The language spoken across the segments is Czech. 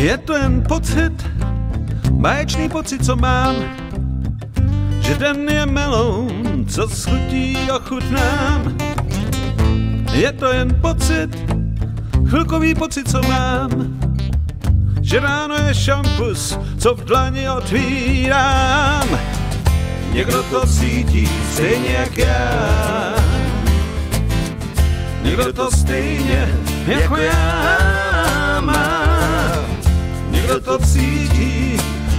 Je to jen pocit, báječný pocit, co mám, že den je meloun, co schutí ochutnám. Je to jen pocit, chvilkový pocit, co mám, že ráno je šampus, co v dlani otvírám. Někdo to cítí stejně jak já, někdo to stejně jako já má. Někdo to cítí,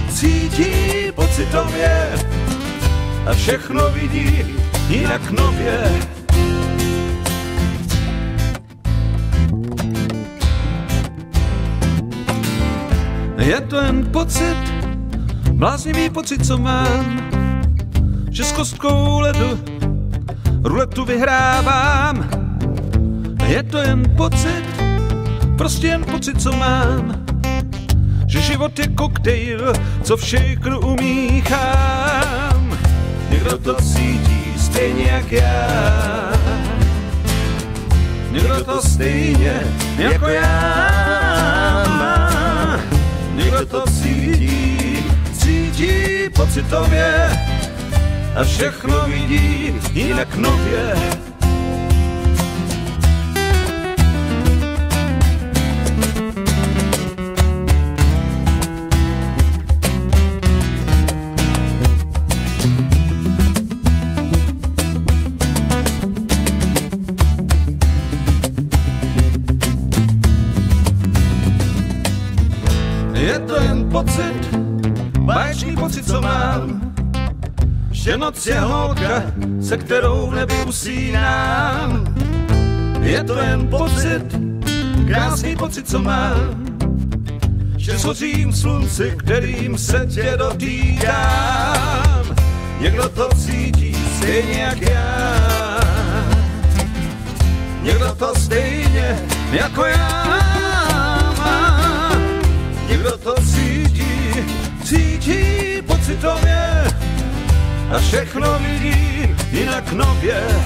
cítí pocitově a všechno vidí jinak nově. Je to jen pocit, bláznivý pocit, co mám, že s kostkou ledu ruletu vyhrávám. Je to jen pocit, prostě jen pocit, co mám, že život je koktejl, co v šejkru umíchám. Někdo to cítí stejně jak já, někdo to stejně jako já má. Někdo to cítí, cítí pocitově a všechno vidí jinak nově. Je to jen pocit, báječný pocit, co mám, že noc je holka, se kterou v nebi usínám. Je to jen pocit, krásný pocit, co mám, že shořím v slunci, kterým se tě dotýkám. Někdo to cítí stejně jak já, někdo to stejně jako já má. Někdo to cítí, cítí pocitově a všechno vidí jinak nově.